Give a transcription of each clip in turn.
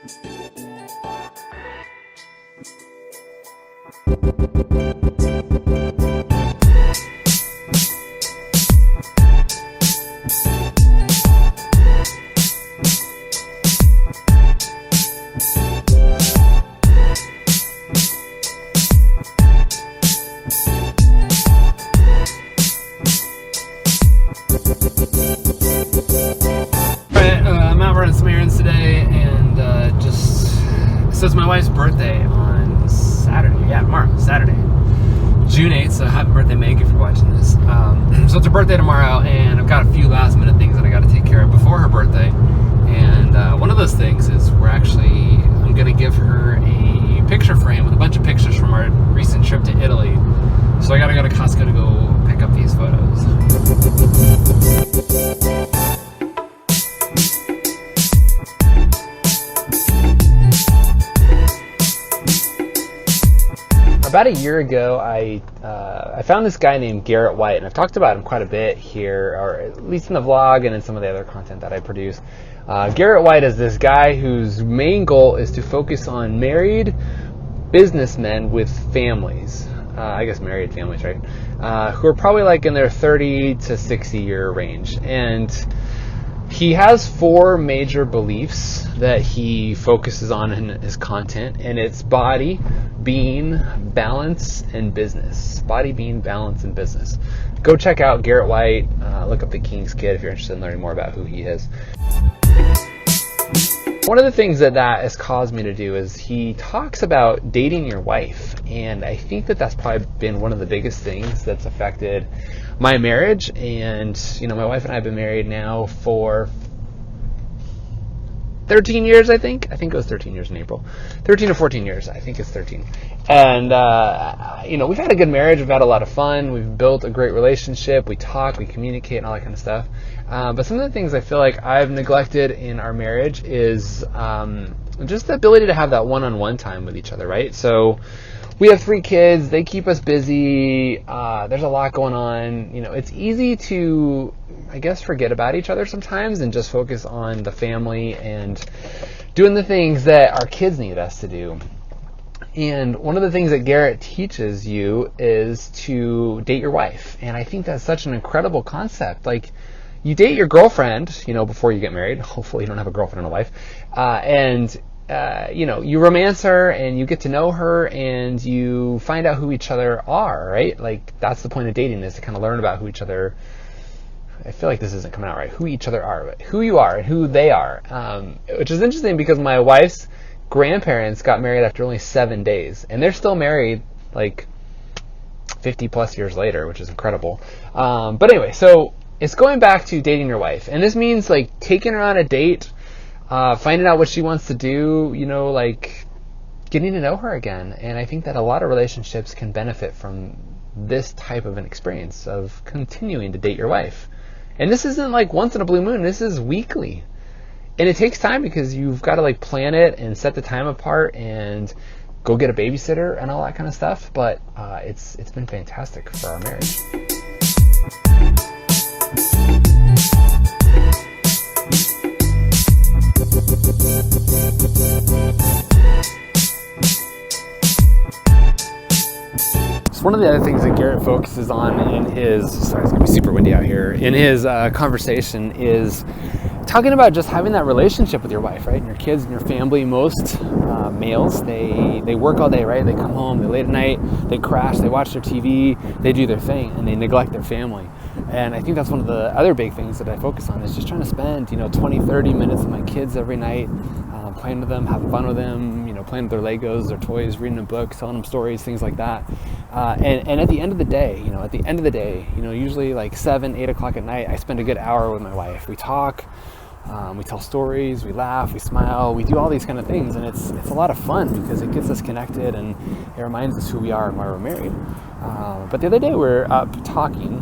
I'm out running some errands today, and so it's my wife's birthday on Saturday. Yeah, tomorrow, Saturday, June 8th. So happy birthday, Meg, if you're watching this. So it's her birthday tomorrow, and I've got a few last minute things that I got to take care of before her birthday. And one of those things is I'm going to give her a picture frame with a bunch of pictures from our recent trip to Italy. So I got to go to Costco to go pick up these photos. About a year ago, I found this guy named Garrett White, and I've talked about him quite a bit here, or at least in the vlog and in some of the other content that I produce. Garrett White is this guy whose main goal is to focus on married businessmen with families. I guess married families, right? Who are probably like in their 30 to 60 year range. And he has 4 major beliefs that he focuses on in his content, and it's body, being, balance, and business. Body, being, balance, and business. Go check out Garrett White. Look up The King's Kid if you're interested in learning more about who he is. One of the things that has caused me to do is he talks about dating your wife, and I think that that's probably been one of the biggest things that's affected my marriage. And my wife and I have been married now for 13 years, I think it was 13 years in April. 13 or 14 years, I think it's 13. And we've had a good marriage. We've had a lot of fun. We've built a great relationship. We talk, we communicate, and all that kind of stuff. But some of the things I feel like I've neglected in our marriage is just the ability to have that one-on-one time with each other, right? So we have 3 kids. They keep us busy. There's a lot going on. It's easy to, I guess, forget about each other sometimes and just focus on the family and doing the things that our kids need us to do. And one of the things that Garrett teaches you is to date your wife. And I think that's such an incredible concept. Like, you date your girlfriend, before you get married. Hopefully you don't have a girlfriend and a wife. You romance her and you get to know her and you find out who each other are, right? Like, that's the point of dating, is to kind of learn about who each other, I feel like this isn't coming out right, who each other are, but who you are and who they are. Which is interesting because my wife's grandparents got married after only 7 days, and they're still married like 50 plus years later, which is incredible. But anyway, so it's going back to dating your wife. And this means like taking her on a date, finding out what she wants to do, like getting to know her again. And I think that a lot of relationships can benefit from this type of an experience of continuing to date your wife. And this isn't like once in a blue moon. This is weekly. And it takes time because you've got to like plan it and set the time apart and go get a babysitter and all that kind of stuff. But it's been fantastic for our marriage. One of the other things that Garrett focuses on in his, sorry, it's gonna be super windy out here, in his conversation is talking about just having that relationship with your wife, right? And your kids and your family. Most males, they work all day, right? They come home, they late at night, they crash, they watch their TV, they do their thing, and they neglect their family. And I think that's one of the other big things that I focus on, is just trying to spend, 20, 30 minutes with my kids every night, playing with them, having fun with them, playing with their Legos, their toys, reading a book, telling them stories, things like that. And at the end of the day, usually like 7, 8 o'clock at night, I spend a good hour with my wife. We talk, we tell stories, we laugh, we smile, we do all these kind of things, and it's a lot of fun because it gets us connected and it reminds us who we are and why we're married. But the other day we were up talking,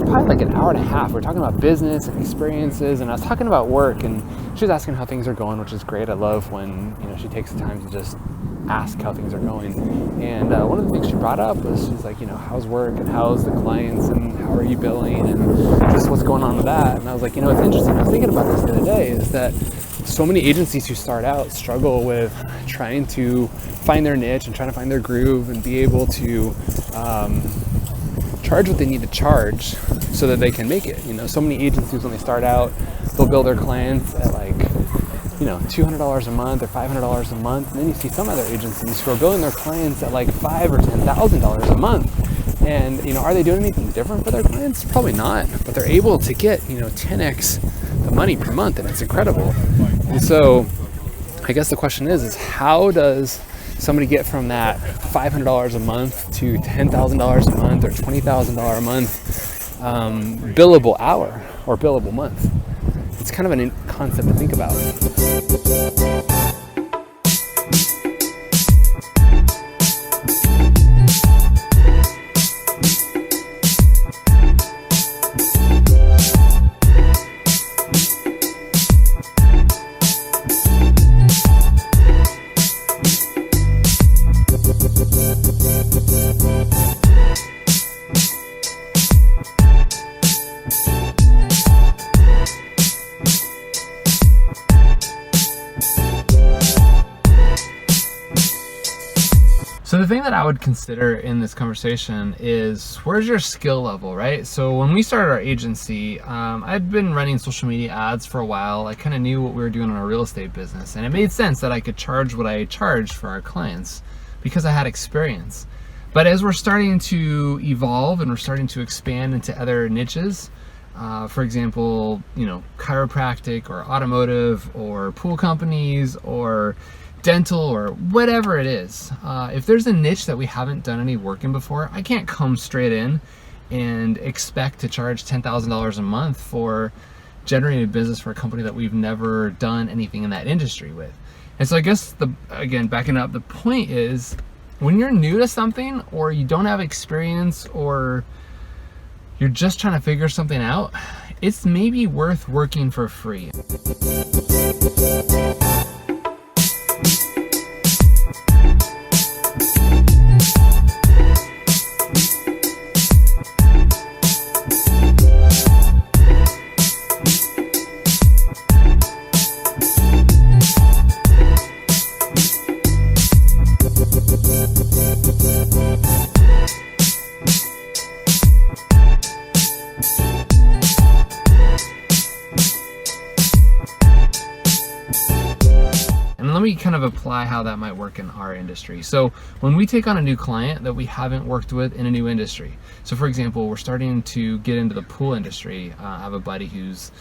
probably like an hour and a half. We're talking about business and experiences, and I was talking about work, and she was asking how things are going, which is great. I love when she takes the time to just ask how things are going. And one of the things she brought up was, she's like, how's work and how's the clients and how are you billing and just what's going on with that. And I was like, it's interesting. I was thinking about this the other day, is that so many agencies who start out struggle with trying to find their niche and trying to find their groove and be able to charge what they need to charge so that they can make it. So many agencies, when they start out, they'll bill their clients at like, $200 a month or $500 a month. And then you see some other agencies who are billing their clients at like $5,000 or $10,000 a month. And, are they doing anything different for their clients? Probably not. But they're able to get, 10x the money per month, and it's incredible. And so I guess the question is how does somebody get from that $500 a month to $10,000 a month or $20,000 a month billable hour or billable month? It's kind of a concept to think about. So the thing that I would consider in this conversation is, where's your skill level, right? So when we started our agency, I'd been running social media ads for a while. I kind of knew what we were doing in our real estate business, and it made sense that I could charge what I charged for our clients because I had experience. But as we're starting to evolve and we're starting to expand into other niches, for example, chiropractic or automotive or pool companies or dental or whatever it is, if there's a niche that we haven't done any work in before, I can't come straight in and expect to charge $10,000 a month for generating a business for a company that we've never done anything in that industry with. And so I guess, again, backing up, the point is, when you're new to something or you don't have experience or you're just trying to figure something out, it's maybe worth working for free. And let me kind of apply how that might work in our industry. So when we take on a new client that we haven't worked with in a new industry, so for example, we're starting to get into the pool industry. I have a buddy who's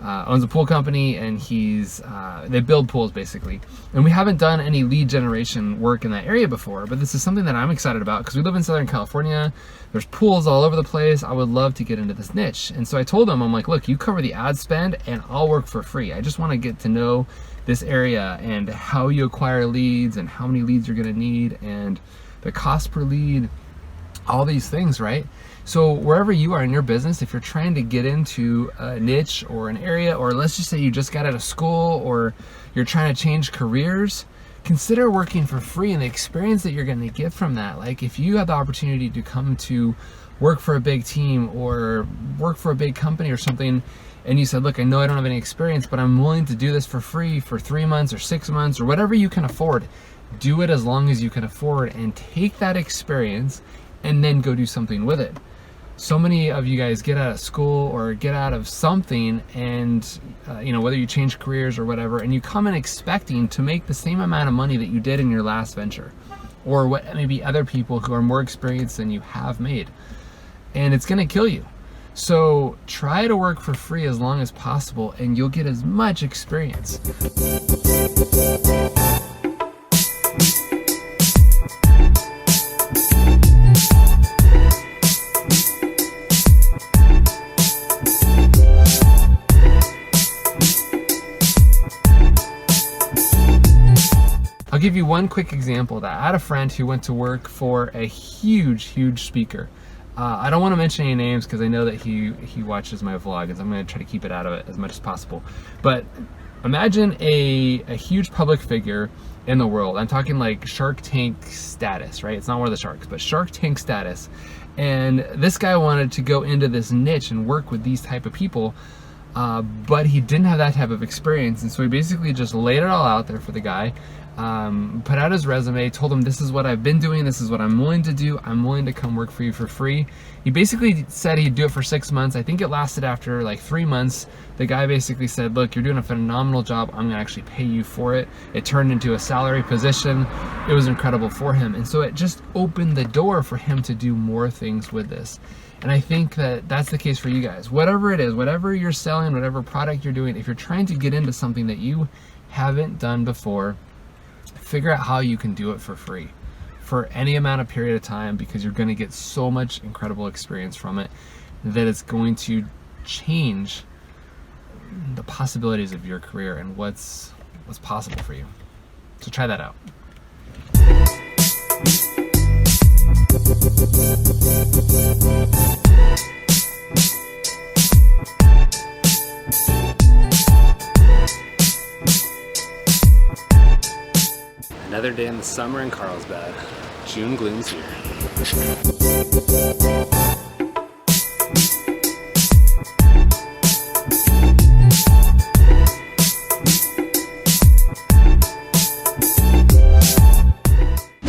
owns a pool company, and they build pools basically. And we haven't done any lead generation work in that area before, but this is something that I'm excited about because we live in Southern California. There's pools all over the place. I would love to get into this niche. And so I told him, I'm like, look, you cover the ad spend and I'll work for free. I just want to get to know this area and how you acquire leads and how many leads you're going to need and the cost per lead, all these things, right? So wherever you are in your business, if you're trying to get into a niche or an area, or let's just say you just got out of school or you're trying to change careers, consider working for free and the experience that you're going to get from that. Like if you have the opportunity to come to work for a big team or work for a big company or something, and you said, look, I know I don't have any experience, but I'm willing to do this for free for 3 months or 6 months or whatever you can afford. Do it as long as you can afford and take that experience and then go do something with it. So many of you guys get out of school or get out of something and, whether you change careers or whatever, and you come in expecting to make the same amount of money that you did in your last venture, or what maybe other people who are more experienced than you have made. And it's going to kill you. So try to work for free as long as possible and you'll get as much experience. I'll give you one quick example of that. I had a friend who went to work for a huge speaker. I don't want to mention any names because I know that he watches my vlog, and I'm going to try to keep it out of it as much as possible. But imagine a huge public figure in the world. I'm talking like Shark Tank status, right? It's not one of the sharks, but Shark Tank status. And this guy wanted to go into this niche and work with these type of people. but he didn't have that type of experience, and so he basically just laid it all out there for the guy, put out his resume, told him, this is what I've been doing, this is what I'm willing to do, I'm willing to come work for you for free. He basically said he'd do it for 6 months. I think it lasted after like 3 months. The guy basically said, look, you're doing a phenomenal job, I'm gonna actually pay you for it. It turned into a salary position. It was incredible for him, and so it just opened the door for him to do more things with this. And I think that that's the case for you guys. Whatever it is, whatever you're selling, whatever product you're doing, if you're trying to get into something that you haven't done before, figure out how you can do it for free for any amount of period of time, because you're going to get so much incredible experience from it that it's going to change the possibilities of your career and what's possible for you. So try that out. Another day in the summer in Carlsbad. June gloom's here.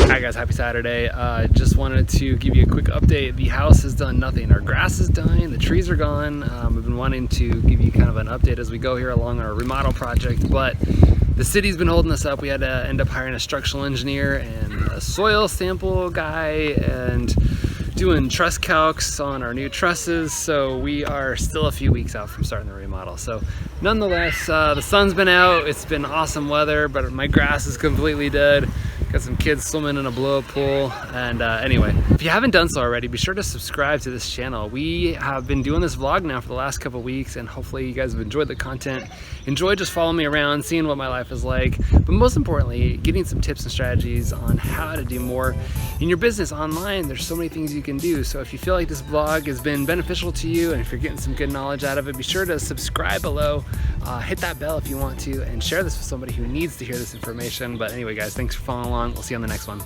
Hi guys, happy Saturday. Just wanted to give you a quick update. The house has done nothing. Our grass is dying, the trees are gone. We've been wanting to give you kind of an update as we go here along our remodel project, but the city's been holding us up. We had to end up hiring a structural engineer and a soil sample guy and doing truss calcs on our new trusses. So we are still a few weeks out from starting the remodel. So nonetheless, the sun's been out. It's been awesome weather, but my grass is completely dead. Got some kids swimming in a blow-up pool. And anyway, if you haven't done so already, be sure to subscribe to this channel. We have been doing this vlog now for the last couple of weeks, and hopefully you guys have enjoyed the content. Enjoy just following me around, seeing what my life is like, but most importantly, getting some tips and strategies on how to do more in your business online. There's so many things you can do. So if you feel like this vlog has been beneficial to you, and if you're getting some good knowledge out of it, be sure to subscribe below, hit that bell if you want to, and share this with somebody who needs to hear this information. But anyway guys, thanks for following along. We'll see you on the next one.